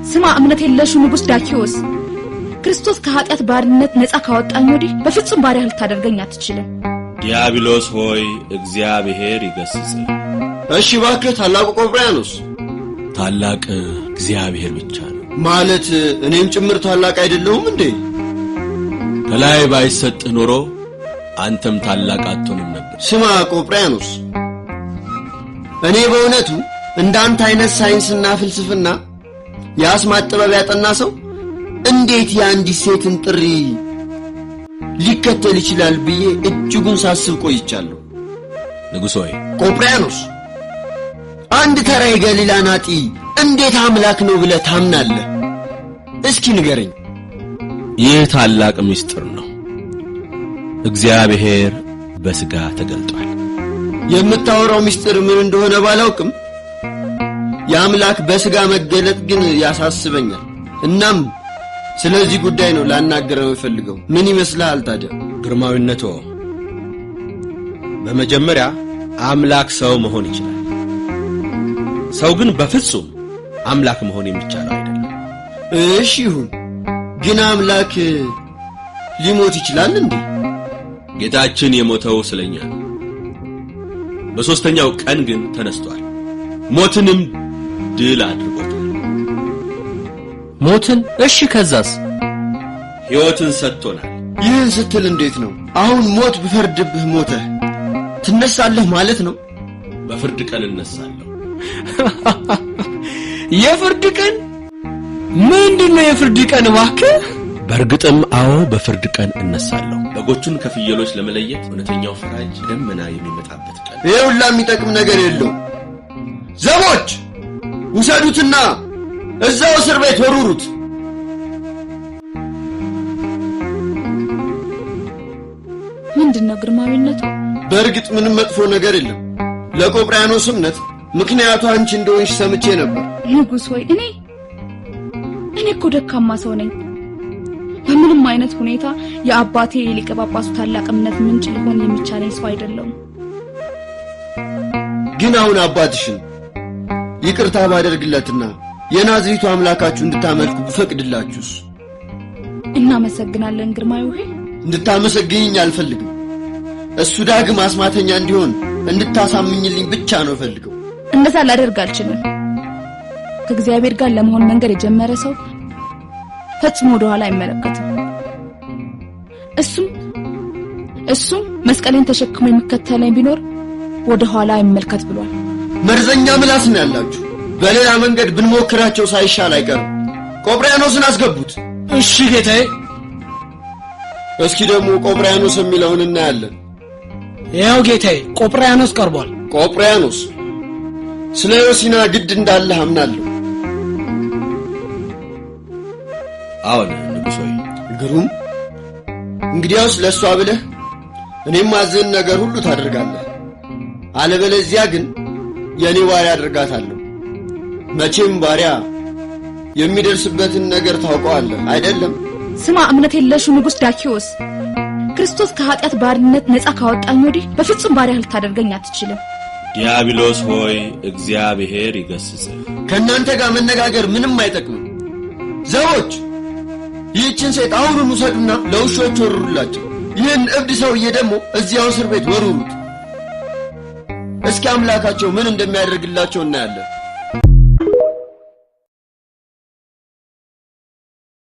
ስማ እምነት የለሹ ንጉስ ዳኪዎስ ክርስቶስ ከኃጢአት ባርነት ነፃ ካወጣኝ ወዲህ በፍጹም ባሪያ ልታደርገኝ አትችልም። ዲያብሎስ ሆይ እግዚአብሔር ይገስጽ። እሺ እባክህ ታላቁ ቆጵርያኖስ። ታላቅ እግዚአብሔር ብቻ ነው ማለት እኔም ጭምር ታላቅ አይደለሁም እንዴ? ከላይ ባይሰጥህ ኖሮ አንተም ታላቅ አትሆንም ነበር። ስማ ቆጵርያኖስ፣ እኔ በእውነቱ እንዳንተ አይነት ሳይንስና ፍልስፍና የአስማት ጥበብ ያጠና ሰው እንዴት የአንዲት ሴትን ጥሪ ሊከተል ይችላል ብዬ እጅጉን ሳስብ ቆይቻለሁ። ንጉሥ ሆይ ቆጵርያኖስ፣ አንድ ተራ የገሊላ ናጢ እንዴት አምላክ ነው ብለህ ታምናለህ? እስኪ ንገረኝ። ይህ ታላቅ ምስጢር ነው። እግዚአብሔር በሥጋ ተገልጧል። የምታወራው ምስጢር ምን እንደሆነ ባላውቅም የአምላክ በሥጋ መገለጥ ግን ያሳስበኛል። እናም ስለዚህ ጉዳይ ነው ላናገረው የፈልገው። ምን ይመስልሃል ታዲያ? ግርማዊነቶ፣ በመጀመሪያ አምላክ ሰው መሆን ይችላል። ሰው ግን በፍጹም አምላክ መሆን የሚቻለው አይደለም። እሺ ይሁን፣ ግን አምላክ ሊሞት ይችላል እንዴ? ጌታችን የሞተው ስለኛ ነው። በሦስተኛው ቀን ግን ተነስቷል። ሞትንም ድል አድርጎታል። ሞትን? እሺ ከዛስ? ሕይወትን ሰጥቶናል። ይህን ስትል እንዴት ነው? አሁን ሞት ብፈርድብህ ሞተህ ትነሳለህ ማለት ነው? በፍርድ ቀን እነሳለሁ። የፍርድ ቀን? ምንድነው የፍርድ ቀን እባክህ? በእርግጥም አዎ፣ በፍርድ ቀን እነሳለሁ። በጎቹን ከፍየሎች ለመለየት እውነተኛው ፈራጅ ደመና የሚመጣበት ቀን። ይሄ ሁላ የሚጠቅም ነገር የለው። ዘቦች ውሰዱትና እዛው እስር ቤት ወሩሩት። ምንድነው ግርማዊነቱ? በእርግጥ ምንም መጥፎ ነገር የለም። ለቆጵርያኖስ እምነት ምክንያቱ አንቺ እንደሆንሽ ሰምቼ ነበር። ንጉሥ ሆይ እኔ እኮ ደካማ ሰው ነኝ። በምንም አይነት ሁኔታ የአባቴ የሊቀ ጳጳሱ ታላቅ እምነት ምንጭ ሊሆን የሚቻለኝ ሰው አይደለም። ግን አሁን አባትሽን ይቅርታ ባደርግለትና የናዝሬቱ አምላካችሁ እንድታመልኩ ብፈቅድላችሁስ? እናመሰግናለን ግርማዊ ሆይ። እንድታመሰግኝኝ አልፈልግም። እሱ ዳግም አስማተኛ እንዲሆን እንድታሳምኝልኝ ብቻ ነው ፈልገው። እንደዛ ላደርግ አልችልም። ከእግዚአብሔር ጋር ለመሆን መንገድ የጀመረ ሰው ፈጽሞ ወደ ኋላ አይመለከትም። እሱም መስቀሌን ተሸክሞ የሚከተለኝ ቢኖር ወደ ኋላ አይመልከት ብሏል። መርዘኛ ምላስ ነው ያላችሁ። በሌላ መንገድ ብንሞክራቸው ሳይሻል አይቀርም። ቆጵርያኖስን አስገቡት። እሺ ጌታዬ። እስኪ ደግሞ ቆጵርያኖስ የሚለውን እናያለን። ያው ጌታዬ፣ ቆጵርያኖስ ቀርቧል። ቆጵርያኖስ፣ ስለ ዮሲና ግድ እንዳለህ አምናለሁ። አዎን ንጉሥ ሆይ። ግሩም። እንግዲያውስ ለእሷ ብለህ እኔም ማዘን ነገር ሁሉ ታደርጋለህ። አለበለዚያ ግን የኔ ባሪያ አድርጋታለሁ። መቼም ባሪያ የሚደርስበትን ነገር ታውቀዋለህ አይደለም? ስማ እምነት የለሹ ንጉስ ዳኪዎስ፣ ክርስቶስ ከኃጢአት ባርነት ነፃ ካወጣኝ ወዲህ በፍጹም ባሪያ ልታደርገኝ አትችልም። ዲያብሎስ ሆይ እግዚአብሔር ይገስጽህ። ከእናንተ ጋር መነጋገር ምንም አይጠቅምም። ዘቦች ይህችን ሴት አሁኑን ውሰዱና ለውሾች ወሩሩላቸው። ይህን እብድ ሰውዬ ደግሞ እዚያው እስር ቤት ወሩሩት። እስኪ አምላካቸው ምን እንደሚያደርግላቸው እናያለን።